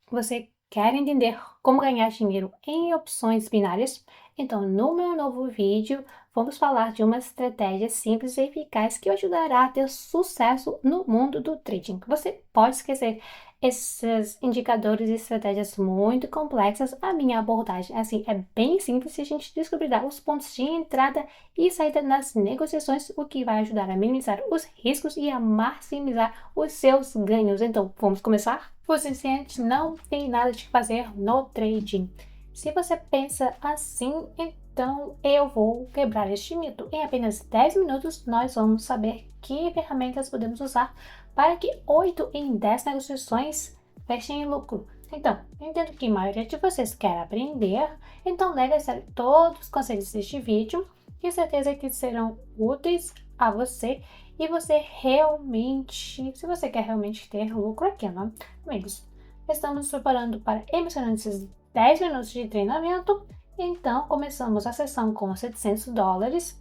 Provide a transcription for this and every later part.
Você quer entender como ganhar dinheiro em opções binárias? Então, no meu novo vídeo, vamos falar de uma estratégia simples e eficaz que o ajudará a ter sucesso no mundo do trading. Você pode esquecer esses indicadores e estratégias muito complexas. A minha abordagem, assim, é bem simples e a gente descobrirá os pontos de entrada e saída nas negociações, o que vai ajudar a minimizar os riscos e a maximizar os seus ganhos. Então, vamos começar? Você sente não tem nada de fazer no trading. Se você pensa assim, então eu vou quebrar este mito. Em apenas 10 minutos, nós vamos saber que ferramentas podemos usar para que 8 em 10 negociações fechem em lucro. Então, eu entendo que a maioria de vocês quer aprender, então leve a sério todos os conselhos deste vídeo e certeza que serão úteis a você e você realmente, se você quer realmente ter lucro aqui, né? Amigos, estamos nos preparando para emocionantes 10 minutos de treinamento, então começamos a sessão com $700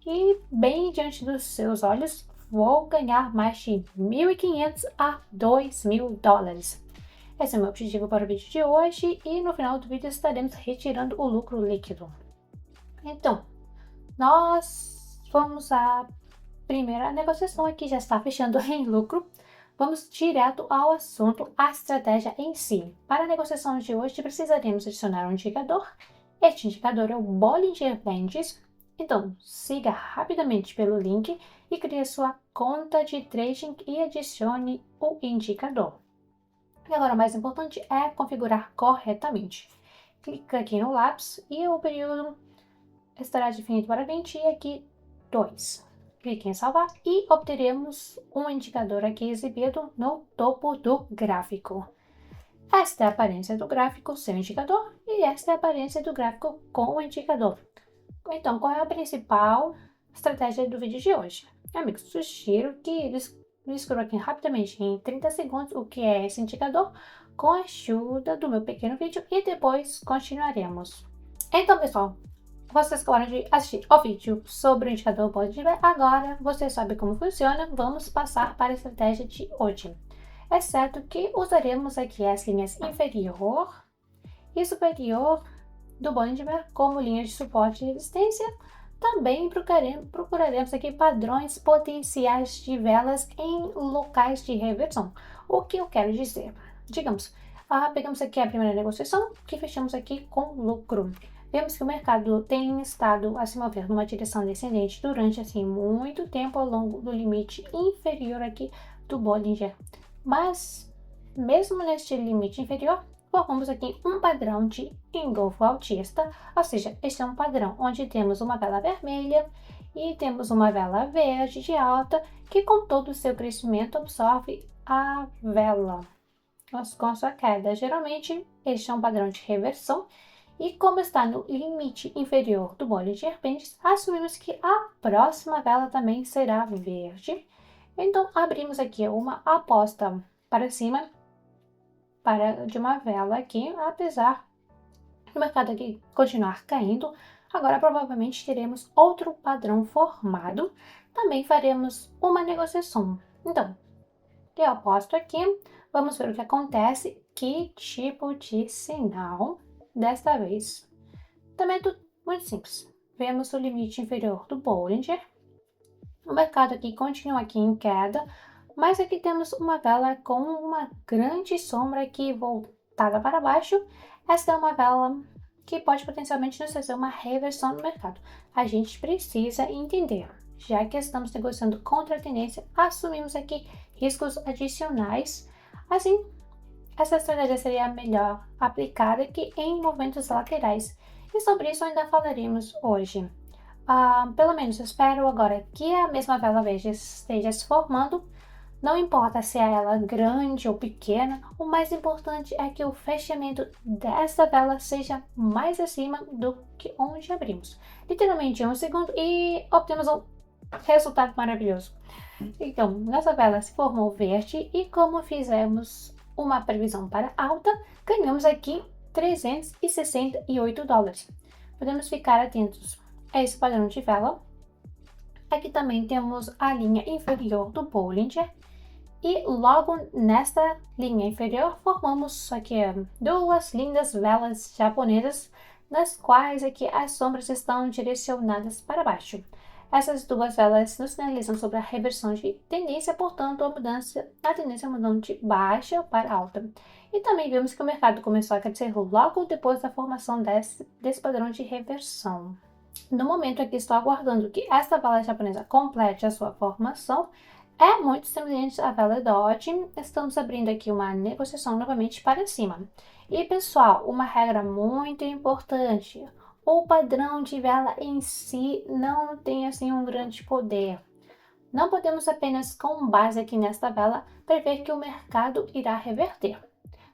e bem diante dos seus olhos vou ganhar mais de 1.500 a $2.000. Esse é o meu objetivo para o vídeo de hoje e no final do vídeo estaremos retirando o lucro líquido. Então, nós vamos à primeira negociação aqui, já está fechando em lucro. Vamos direto ao assunto, a estratégia em si. Para a negociação de hoje, precisaremos adicionar um indicador. Este indicador é o Bollinger Bands. Então, siga rapidamente pelo link e crie sua conta de trading e adicione o indicador. E agora, o mais importante é configurar corretamente. Clica aqui no lápis e o período estará definido para 20 e aqui 2. Clique em salvar e obteremos um indicador aqui exibido no topo do gráfico. Esta é a aparência do gráfico sem o indicador e esta é a aparência do gráfico com o indicador. Então, qual é a principal estratégia do vídeo de hoje? Amigos, sugiro que descubra aqui rapidamente em 30 segundos o que é esse indicador com a ajuda do meu pequeno vídeo e depois continuaremos. Então, pessoal, vocês acabaram de assistir ao vídeo sobre o indicador Bollinger. Agora você sabe como funciona, vamos passar para a estratégia de hoje. É certo que usaremos aqui as linhas inferior e superior do Bollinger como linhas de suporte e resistência. Também procuraremos aqui padrões potenciais de velas em locais de reversão. O que eu quero dizer? Digamos, pegamos aqui a primeira negociação que fechamos aqui com lucro. Vemos que o mercado tem estado a se mover numa direção descendente durante assim muito tempo ao longo do limite inferior aqui do Bollinger. Mas, mesmo neste limite inferior, formamos aqui um padrão de engolfo altista, ou seja, este é um padrão onde temos uma vela vermelha e temos uma vela verde de alta que com todo o seu crescimento absorve a vela com a sua queda. Geralmente, este é um padrão de reversão e como está no limite inferior do Bollinger Bands, assumimos que a próxima vela também será verde. Então, abrimos aqui uma aposta para cima de uma vela aqui, apesar do mercado aqui continuar caindo. Agora, provavelmente, teremos outro padrão formado. Também faremos uma negociação. Então, eu aposto aqui, vamos ver o que acontece, que tipo de sinal desta vez. Também é tudo muito simples. Vemos o limite inferior do Bollinger. O mercado aqui continua aqui em queda, mas aqui temos uma vela com uma grande sombra aqui voltada para baixo. Esta é uma vela que pode potencialmente nos fazer uma reversão no mercado. A gente precisa entender, já que estamos negociando contra a tendência, assumimos aqui riscos adicionais. Assim, essa estratégia seria melhor aplicada que em movimentos laterais. E sobre isso ainda falaremos hoje. Pelo menos espero agora que a mesma vela verde esteja se formando. Não importa se é ela grande ou pequena, o mais importante é que o fechamento dessa vela seja mais acima do que onde abrimos. Literalmente em um segundo e obtemos um resultado maravilhoso. Então, nossa vela se formou verde e como fizemos uma previsão para alta, ganhamos aqui $368. Podemos ficar atentos a esse padrão de vela. Aqui também temos a linha inferior do Bollinger E logo nesta linha inferior formamos aqui duas lindas velas japonesas, nas quais aqui as sombras estão direcionadas para baixo. Essas duas velas nos sinalizam sobre a reversão de tendência, portanto a tendência mudando de baixa para alta. E também vemos que o mercado começou a crescer logo depois da formação desse padrão de reversão. No momento aqui estou aguardando que esta vela japonesa complete a sua formação. É muito semelhante à vela Dodge. Estamos abrindo aqui uma negociação novamente para cima. E pessoal, uma regra muito importante: o padrão de vela em si não tem assim um grande poder. Não podemos apenas, com base aqui nesta vela, prever que o mercado irá reverter.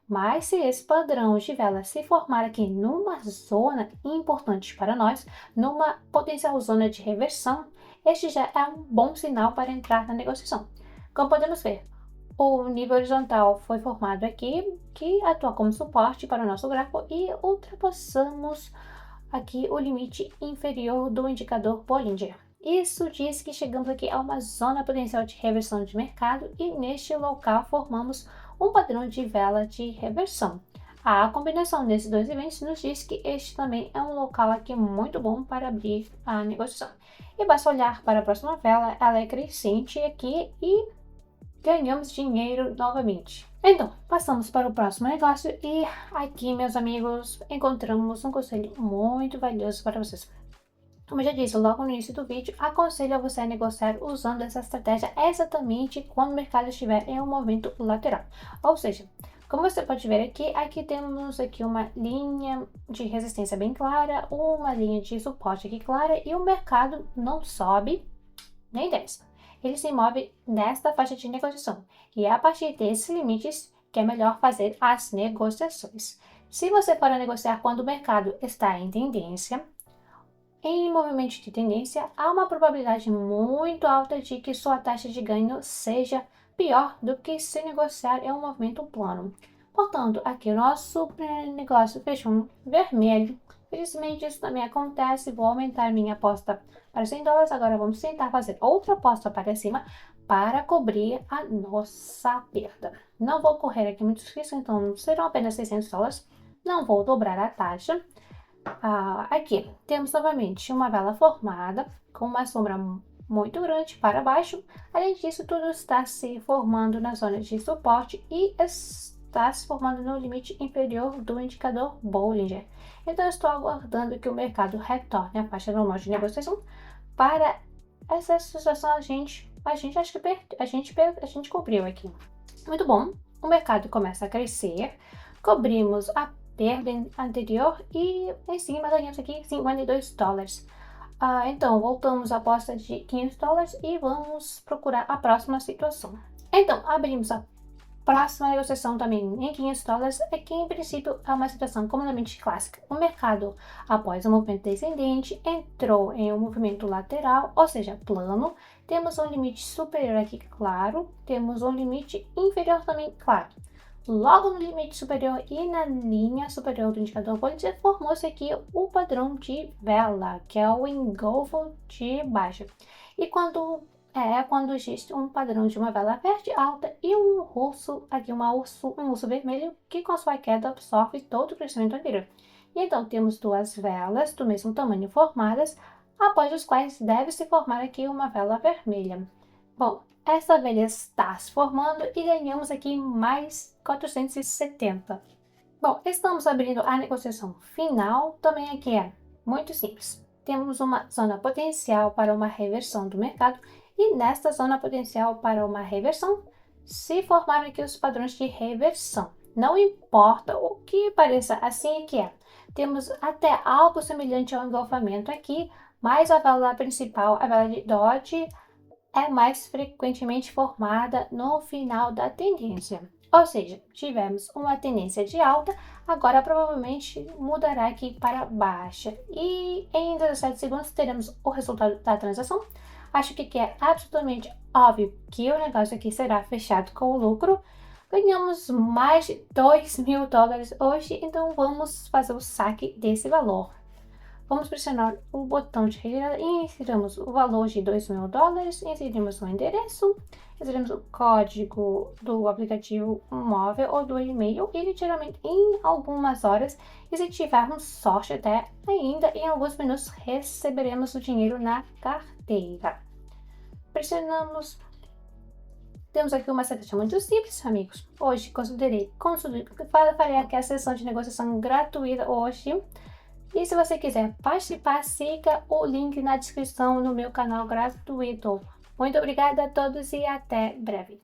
Mas se esse padrão de vela se formar aqui numa zona importante para nós, numa potencial zona de reversão, este já é um bom sinal para entrar na negociação. Como podemos ver, o nível horizontal foi formado aqui, que atua como suporte para o nosso gráfico, e ultrapassamos aqui o limite inferior do indicador Bollinger. Isso diz que chegamos aqui a uma zona potencial de reversão de mercado e neste local formamos um padrão de vela de reversão. A combinação desses dois eventos nos diz que este também é um local aqui muito bom para abrir a negociação. E basta olhar para a próxima vela, ela é crescente aqui e ganhamos dinheiro novamente. Então, passamos para o próximo negócio e aqui, meus amigos, encontramos um conselho muito valioso para vocês. Como eu já disse logo no início do vídeo, aconselho a você a negociar usando essa estratégia exatamente quando o mercado estiver em um movimento lateral. Ou seja, como você pode ver aqui temos uma linha de resistência bem clara, uma linha de suporte aqui clara e o mercado não sobe nem desce. Ele se move nesta faixa de negociação e é a partir desses limites que é melhor fazer as negociações. Se você for negociar quando o mercado está em tendência, em movimento de tendência, há uma probabilidade muito alta de que sua taxa de ganho seja pior do que se negociar em um movimento plano. Portanto, aqui o nosso negócio fechou vermelho. Felizmente isso também acontece. Vou aumentar minha aposta para $100. Agora vamos tentar fazer outra aposta para cima para cobrir a nossa perda. Não vou correr aqui muitos riscos, então serão apenas $600. Não vou dobrar a taxa. Aqui temos novamente uma vela formada com uma sombra muito grande para baixo. Além disso, tudo está se formando na zona de suporte e está se formando no limite inferior do indicador Bollinger. Então, estou aguardando que o mercado retorne à faixa normal de negociação. Para essa situação, a gente cobriu aqui. Muito bom. O mercado começa a crescer. Cobrimos a perda anterior e em cima ganhamos aqui $52. Então voltamos à aposta de $500 e vamos procurar a próxima situação. Então abrimos a próxima negociação também em $500. Aqui em princípio é uma situação comodamente clássica. O mercado, após o movimento descendente, entrou em um movimento lateral, ou seja, plano. Temos um limite superior aqui claro, temos um limite inferior também claro. Logo no limite superior e na linha superior do indicador Bollinger, formou-se aqui o padrão de vela, que é o engolfo de baixa. E quando existe um padrão de uma vela verde alta e um urso vermelho que com sua queda absorve todo o crescimento anterior. E então temos duas velas do mesmo tamanho formadas, após os quais deve se formar aqui uma vela vermelha. Bom, essa vela está se formando e ganhamos aqui mais 470. Bom, estamos abrindo a negociação final. Também aqui é muito simples. Temos uma zona potencial para uma reversão do mercado e nesta zona potencial para uma reversão se formaram aqui os padrões de reversão. Não importa o que pareça, assim é que é. Temos até algo semelhante ao engolfamento aqui, mas a vela principal, a vela de Dodge, é mais frequentemente formada no final da tendência. Ou seja, tivemos uma tendência de alta, agora provavelmente mudará aqui para baixa. E em 17 segundos teremos o resultado da transação. Acho que é absolutamente óbvio que o negócio aqui será fechado com lucro. Ganhamos mais de $2.000 hoje, então vamos fazer o saque desse valor. Vamos pressionar o botão de retirar e inserimos o valor de $2.000, inserimos o endereço, inserimos o código do aplicativo móvel ou do e-mail e literalmente em algumas horas, e se tivermos sorte até ainda em alguns minutos, receberemos o dinheiro na carteira. Pressionamos. Temos aqui uma estratégia muito simples, amigos. Hoje farei aqui a sessão de negociação gratuita hoje. E se você quiser participar, siga o link na descrição no meu canal gratuito. Muito obrigada a todos e até breve.